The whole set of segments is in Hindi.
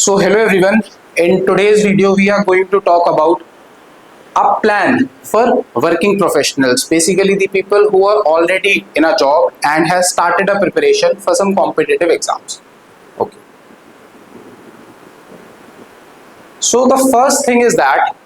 So hello everyone, in today's video we are going to talk about a plan for working professionals, basically the people who are already in a job and has started a preparation for some competitive exams. Okay. So the first thing is that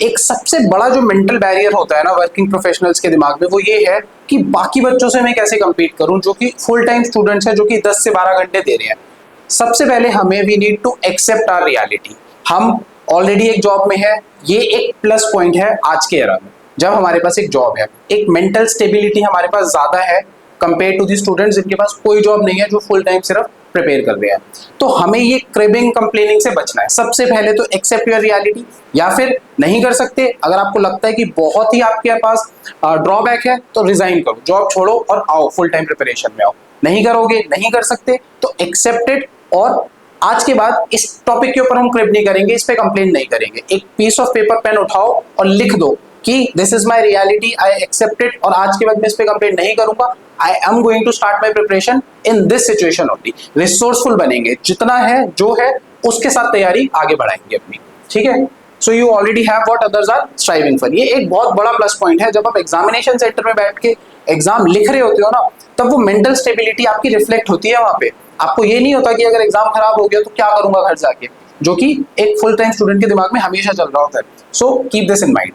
एक सबसे बड़ा जो मेंटल बैरियर होता है ना वर्किंग प्रोफेशनल्स के दिमाग में वो ये है कि बाकी बच्चों से मैं कैसे compete करूं जो कि फुल टाइम स्टूडेंट्स हैं जो कि 10 से 12 घंटे दे रहे हैं। सबसे पहले हमें we need to accept our reality. हम ऑलरेडी एक जॉब में है, ये एक प्लस पॉइंट है आज के एरा में। जब हमारे पास एक जॉब है, एक मेंटल स्टेबिलिटी हमारे पास ज्यादा है कंपेयर टू दी स्टूडेंट्स जिनके पास कोई जॉब नहीं है, जो फुल टाइम सिर्फ प्रिपेयर कर रहे हैं। तो हमें ये क्रेबिंग कंप्लेनिंग से बचना है। सबसे पहले तो एक्सेप्ट योर रियलिटी, या फिर नहीं कर सकते, अगर आपको लगता है कि बहुत ही आपके पास ड्रॉबैक है तो रिजाइन करो, जॉब छोड़ो और आओ फुल टाइम प्रिपरेशन में आओ। नहीं करोगे, नहीं कर सकते तो एक्सेप्ट इट। और आज के बाद इस टॉपिक के ऊपर हम क्रिप नहीं करेंगे, इस पे कंप्लेन नहीं करेंगे। एक पीस ऑफ पेपर पेन उठाओ और लिख दो कि this is my reality, I accept it, और आज के बाद मैं इस पे कंप्लेन नहीं करूंगा। I am going to start my preparation in this situation only. Resourceful बनेंगे, जितना है जो है उसके साथ तैयारी आगे बढ़ाएंगे अपनी। ठीक है, so you already have what others are striving for. ये एक बहुत बड़ा प्लस पॉइंट है। जब आप एग्जामिनेशन सेंटर में बैठ के एग्जाम लिख रहे होते हो ना, तब वो मेंटल स्टेबिलिटी आपकी रिफ्लेक्ट होती है वहां पे। आपको ये नहीं होता कि अगर एग्जाम खराब हो गया तो क्या करूंगा घर जाके, जो कि एक फुल टाइम स्टूडेंट के दिमाग में हमेशा चल रहा होता है। So keep this in mind.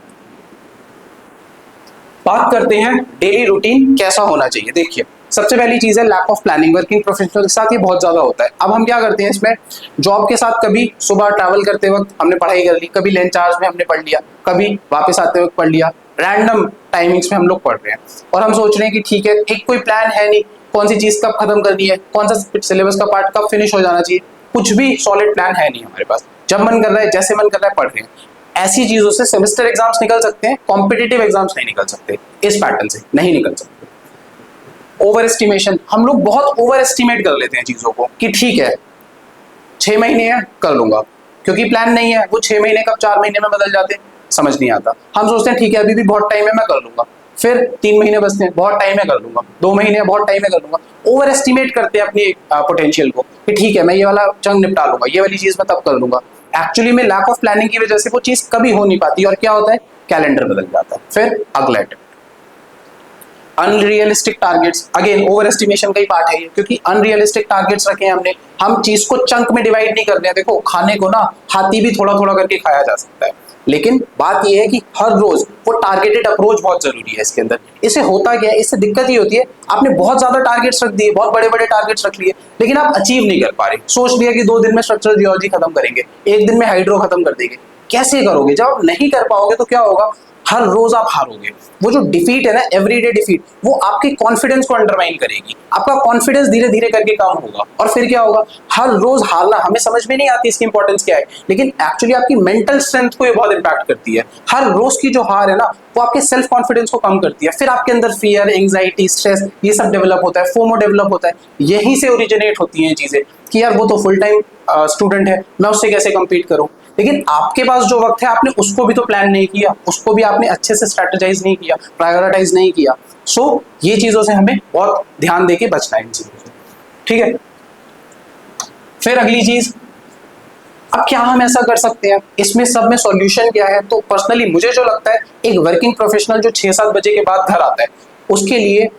बात करते हैं डेली रूटीन कैसा होना चाहिए। देखिए, सबसे पहली चीज है lack of planning. Working professional के साथ ये बहुत ज्यादा होता है। अब हम क्या करते हैं इसमें, जॉब के साथ कभी सुबह ट्रैवल करते वक्त हमने पढ़ाई कर ली, कभी लंच आवर्स में हमने पढ़ लिया, कभी वापस आते वक्त पढ़ लिया, रैंडम टाइमिंग्स में हम लोग पढ़ रहे हैं और हम सोच रहे हैं कि ठीक है, एक कोई प्लान है नहीं, कौन सी चीज कब खत्म करनी है, कौन सा सिलेबस का पार्ट कब फिनिश हो जाना चाहिए, कुछ भी सॉलिड प्लान है नहीं हमारे पास। जब मन कर रहा है, जैसे मन कर रहा है पढ़ रहे हैं। ऐसी चीजों से सेमेस्टर एग्जाम्स निकल सकते हैं, कॉम्पिटिटिव एग्जाम्स नहीं निकल सकते। इस पैटर्न से नहीं निकल सकते। ओवर एस्टिमेशन, हम लोग बहुत ओवर एस्टिमेट कर लेते हैं चीजों को कि ठीक है 6 महीने है कर लूंगा, क्योंकि प्लान नहीं है। वो 6 महीने कब 4 महीने में बदल जाते हैं समझ नहीं आता। हम सोचते हैं ठीक है अभी भी बहुत टाइम है मैं कर लूंगा, फिर 3 महीने बचते हैं, बहुत टाइम है कर लूंगा, 2 महीने बहुत टाइम है कर लूंगा। ओवर एस्टिमेट करते हैं अपनी पोटेंशियल को कि ठीक है मैं ये वाला चंग निपटा लूंगा, ये वाली चीज मैं तब कर लूंगा। एक्चुअली में लैक ऑफ प्लानिंग की वजह से वो चीज कभी हो नहीं पाती और क्या होता है, कैलेंडर बदल जाता है, फिर अगला attempt. Unrealistic targets, again over estimation का ही पार्ट है ये, क्योंकि अनरियलिस्टिक टारगेट्स रखे हैं हमने। हम चीज को चंक में डिवाइड नहीं कर रहे हैं। देखो, खाने को ना हाथी भी थोड़ा थोड़ा करके खाया जा सकता है, लेकिन बात यह है कि हर रोज वो टारगेटेड अप्रोच बहुत जरूरी है इसके अंदर। इससे होता क्या है, इससे दिक्कत ये होती है आपने बहुत ज्यादा टारगेट्स रख दिए, बहुत बड़े बड़े टारगेट्स रख लिए, लेकिन आप अचीव नहीं कर पा रहे। सोच लिया कि 2 दिन में स्ट्रक्चरल जियोलॉजी खत्म करेंगे, 1 दिन में हाइड्रो खत्म कर देंगे। कैसे करोगे? जब आप नहीं कर पाओगे तो क्या होगा, हर रोज आप हारोगे। वो जो डिफीट है ना, एवरीडे डिफीट, वो आपके कॉन्फिडेंस को अंडरमाइन करेगी। आपका कॉन्फिडेंस धीरे धीरे करके कम होगा और फिर क्या होगा, हर रोज हारना। हमें समझ में नहीं आती इसकी इंपॉर्टेंस क्या है, लेकिन एक्चुअली आपकी मेंटल स्ट्रेंथ को ये बहुत इंपैक्ट करती है। हर रोज की जो हार है ना, वो आपके सेल्फ कॉन्फिडेंस को कम करती है। फिर आपके अंदर फियर, एंग्जाइटी, स्ट्रेस, ये सब डेवलप होता है, फोमो डेवलप होता है। यहीं से ओरिजिनेट होती हैं चीजें कि यार वो तो फुल टाइम स्टूडेंट है, मैं उससे कैसे कंपीट करूं। लेकिन आपके पास जो वक्त है, आपने उसको भी तो प्लान नहीं किया, उसको भी आपने अच्छे से स्ट्रेटेजाइज नहीं किया, प्रायोरिटाइज नहीं किया। सो ये चीजों से हमें बहुत ध्यान देके बचना है इन चीजों से। ठीक है, फिर अगली चीज, अब क्या हम ऐसा कर सकते हैं, इसमें सब में सॉल्यूशन क्या है? तो पर्सनली मुझे जो लगता है, एक वर्किंग प्रोफेशनल जो 6-7 बजे के बाद घर आता है, उसके लिए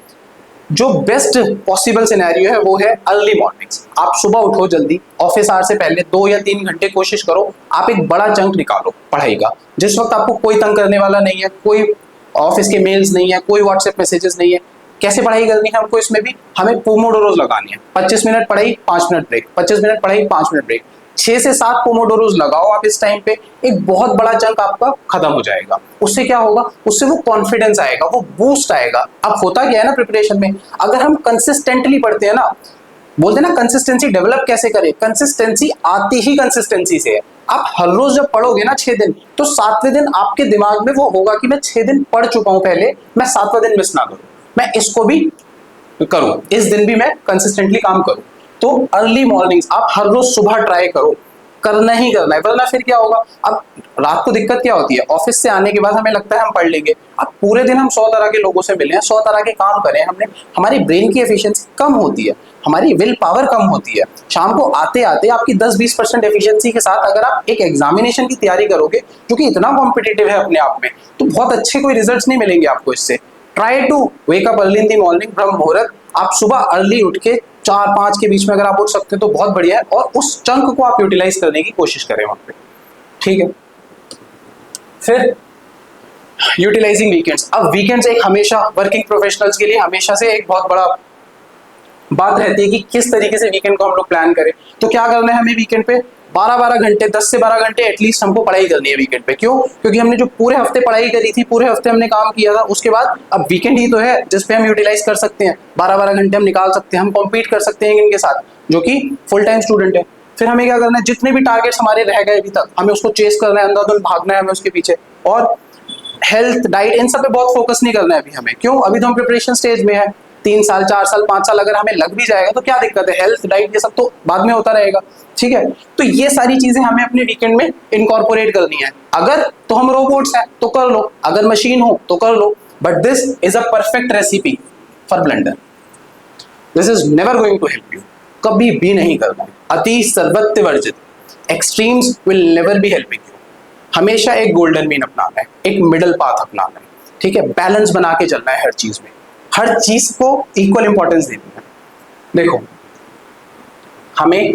जो बेस्ट पॉसिबल सिनेरियो है वो है अर्ली मॉर्निंग्स। आप सुबह उठो जल्दी, ऑफिस आवर से पहले 2 या 3 घंटे कोशिश करो, आप एक बड़ा चंक निकालो पढ़ाई का, जिस वक्त आपको कोई तंग करने वाला नहीं है, कोई ऑफिस के मेल्स नहीं है, कोई व्हाट्सएप मैसेजेस नहीं है। कैसे पढ़ाई करनी है हमको, इसमें भी हमें पोमोडोरोस लगानी है। 25 मिनट पढ़ाई, 5 मिनट ब्रेक, 25 मिनट पढ़ाई, 5 मिनट ब्रेक, 6 से 7 पोमोडोरोस लगाओ आप इस टाइम पे। एक बहुत बड़ा चंक आपका खत्म हो जाएगा। उससे क्या होगा, उससे वो कॉन्फिडेंस आएगा, वो बूस्ट आएगा। अब होता क्या है ना प्रिपरेशन में, अगर हम कंसिस्टेंटली पढ़ते हैं ना, बोलते हैं ना कंसिस्टेंसी डेवलप कैसे करें, कंसिस्टेंसी आती ही कंसिस्टेंसी से है। आप हर रोज जब पढ़ोगे ना 6 दिन, तो 7वें दिन आपके दिमाग में वो होगा कि मैं 6 दिन पढ़ चुका हूं पहले, मैं 7वां दिन मिस ना करूं, मैं इसको भी करूं, इस दिन भी मैं कंसिस्टेंटली काम करूं। तो अर्ली मॉर्निंग्स आप हर रोज सुबह ट्राई करो, करना ही करना है, वरना फिर क्या होगा। अब रात को दिक्कत क्या होती है, ऑफिस से आने के बाद हमें लगता है हम पढ़ लेंगे। अब पूरे दिन हम 100 तरह के लोगों से मिले हैं, 100 तरह के काम करें हमने, हमारी ब्रेन की एफिशिएंसी कम होती है। हमारी विल पावर कम होती है। शाम को आते आते आपकी 10-20% एफिशिएंसी के साथ अगर आप एक एग्जामिनेशन की तैयारी करोगे जो कि इतना कॉम्पिटिटिव है अपने आप में, तो बहुत अच्छे कोई रिजल्ट्स नहीं मिलेंगे आपको इससे। Try to wake up early in the morning, ब्रह्म मुहूर्त। आप सुबह अर्ली उठ के 4-5 के बीच में अगर आप उठ सकते हैं तो बहुत बढ़िया है, और उस चंक को आप यूटिलाइज करने की कोशिश करें वहां पे, ठीक है। फिर यूटिलाइजिंग वीकेंड्स। अब वीकेंड्स एक हमेशा वर्किंग प्रोफेशनल्स के लिए हमेशा से एक बहुत बड़ा बात रहती है कि किस तरीके से वीकेंड को हम लोग प्लान करें। तो क्या करना है हमें वीकेंड पे, 12-12 घंटे, 10 से 12 घंटे एटलीस्ट हमको पढ़ाई करनी है वीकेंड पे। क्यों? क्योंकि हमने जो पूरे हफ्ते पढ़ाई करी थी, पूरे हफ्ते हमने काम किया था, उसके बाद अब वीकेंड ही तो है जिसपे हम यूटिलाइज कर सकते हैं। 12-12 घंटे हम निकाल सकते हैं, हम कॉम्पीट कर सकते हैं इनके साथ जो कि फुल टाइम स्टूडेंट है। फिर हमें क्या करना है, जितने भी टारगेट्स हमारे रह गए अभी तक, हमें उसको चेस करना है, अंधाधुंध भागना है हमें उसके पीछे। और हेल्थ, डाइट, इन सब पे बहुत फोकस नहीं करना है अभी हमें। क्यों? अभी तो हम प्रिपरेशन स्टेज में है। 3 साल, 4 साल, 5 साल अगर हमें लग भी जाएगा तो क्या दिक्कत है, हेल्थ, डाइट ये सब तो बाद में होता रहेगा, ठीक है। तो ये सारी चीजें हमें अपने वीकेंड में इनकॉर्पोरेट करनी है। अगर तो हम रोबोट्स हैं तो कर लो, अगर मशीन हो तो कर लो, but this is a perfect recipe for blunder. This is never going to help you, कभी भी नहीं करना है। अति सर्वत्र वर्जित, extremes will never be helping you. हमेशा एक गोल्डन मीन अपनाना है, एक मिडल पाथ अपनाना है, ठीक है। बैलेंस बना के चलना है हर चीज में, हर चीज को इक्वल इंपॉर्टेंस देनी है। देखो, हमें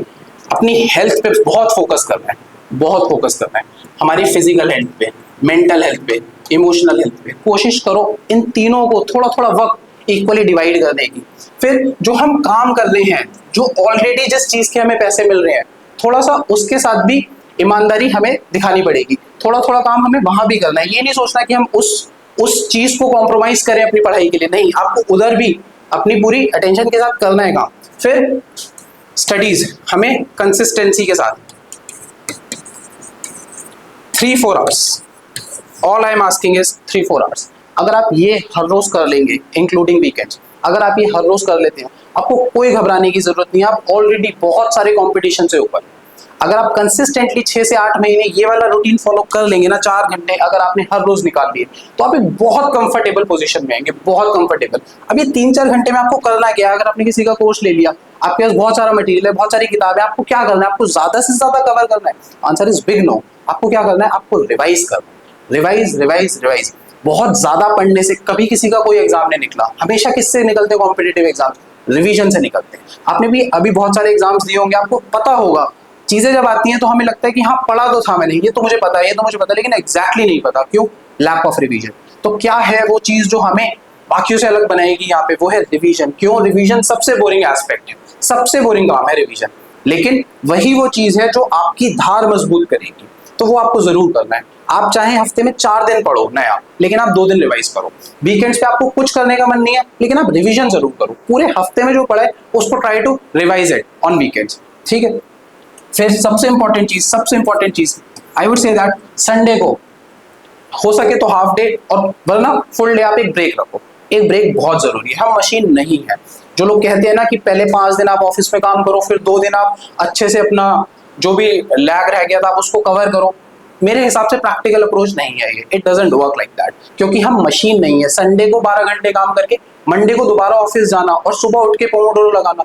अपनी हेल्थ पे बहुत फोकस करना है, बहुत फोकस करना है, हमारी फिजिकल हेल्थ पे, मेंटल हेल्थ पे, इमोशनल हेल्थ पे। कोशिश करो इन तीनों को थोड़ा थोड़ा वक्त इक्वली डिवाइड करने की। फिर जो हम काम कर रहे हैं, जो ऑलरेडी जिस चीज के हमें पैसे मिल रहे हैं, थोड़ा सा उसके साथ भी ईमानदारी हमें दिखानी पड़ेगी। थोड़ा थोड़ा काम हमें वहां भी करना है। ये नहीं सोचना कि हम उस चीज को कॉम्प्रोमाइज करें अपनी पढ़ाई के लिए, नहीं, आपको उधर भी अपनी पूरी अटेंशन के साथ करना है काम। फिर स्टडीज, हमें कंसिस्टेंसी के साथ 3-4 hours, all I am asking is 3-4 hours. अगर आप ये हर रोज कर लेंगे इंक्लूडिंग वीकेंड्स, अगर आप ये हर रोज कर लेते हैं, आपको कोई घबराने की जरूरत नहीं है। आप ऑलरेडी बहुत सारे कॉम्पिटिशन से ऊपर। अगर आप कंसिस्टेंटली 6 से 8 महीने ये वाला रूटीन फॉलो कर लेंगे ना, 4 घंटे अगर आपने हर रोज निकाल लिए, तो आप एक बहुत कंफर्टेबल पोजीशन में आएंगे, बहुत कंफर्टेबल। अब ये 3-4 घंटे में आपको करना क्या है? अगर आपने किसी का कोर्स ले लिया, आपके पास बहुत सारा मटेरियल है, बहुत सारी किताबें, आपको क्या करना है? आपको ज्यादा से ज्यादा कवर करना है? Answer is big no. आपको क्या करना है? आपको रिवाइज करना है, रिवाइज रिवाइज रिवाइज। बहुत ज्यादा पढ़ने से कभी किसी का कोई एग्जाम नहीं निकला। हमेशा किससे निकलते कॉम्पिटिटिव एग्जाम? रिवीजन से निकलते हैं। आपने भी अभी बहुत सारे एग्जाम्स दिए होंगे, आपको पता होगा चीजें जब आती हैं तो हमें लगता है कि हाँ पढ़ा तो था मैंने, ये तो मुझे पता है, ये तो मुझे पता है, लेकिन एग्जैक्टली नहीं पता। क्यों? Lack of revision. तो क्या है वो चीज जो हमें बाकियों से अलग बनाएगी यहाँ पे? वो है रिवीजन। क्यों? रिवीजन सबसे बोरिंग एस्पेक्ट है, सबसे बोरिंग काम है रिवीजन, लेकिन वही वो चीज है जो आपकी धार मजबूत करेगी। तो वो आपको जरूर करना है। आप चाहे हफ्ते में 4 दिन पढ़ो नया, लेकिन आप 2 दिन रिवाइज करो। वीकेंड्स पे आपको कुछ करने का मन नहीं है, लेकिन आप रिवीजन जरूर करो। पूरे हफ्ते में जो पढ़े उसको try to revise it on weekends, ठीक है। फिर सबसे इंपॉर्टेंट चीज I would say that Sunday को हो सके तो हाफ डे, और वरना फुल डे आप एक ब्रेक रखो। एक ब्रेक बहुत जरूरी है। हम मशीन नहीं है। जो लोग कहते हैं ना कि पहले 5 दिन आप ऑफिस में काम करो, फिर 2 दिन आप अच्छे से अपना जो भी लैग रह गया था आप उसको कवर करो, मेरे हिसाब से प्रैक्टिकल अप्रोच नहीं है ये। It doesn't work like that, क्योंकि हम मशीन नहीं है। संडे को 12 घंटे काम करके मंडे को दोबारा ऑफिस जाना और सुबह उठ के पोमोडोरो लगाना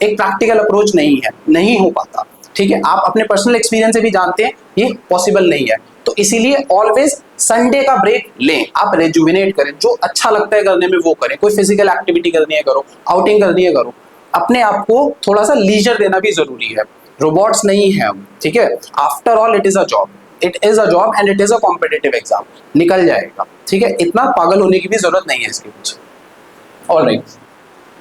एक प्रैक्टिकल अप्रोच नहीं है, नहीं हो पाता, ठीक है। आप अपने पर्सनल एक्सपीरियंस से भी जानते हैं ये पॉसिबल नहीं है। तो इसीलिए ऑलवेज संडे का ब्रेक लें, आप रेजुविनेट करें, जो अच्छा लगता है करने में वो करें। कोई फिजिकल एक्टिविटी करनी है करो, आउटिंग करनी है करो। अपने आप को थोड़ा सा लीजर देना भी जरूरी है। रोबोट्स नहीं है हम, ठीक है। After all it is a job, it is a job and it is a competitive exam. निकल जाएगा, ठीक है। इतना पागल होने की भी जरूरत नहीं है इसके पीछे। ऑलराइट,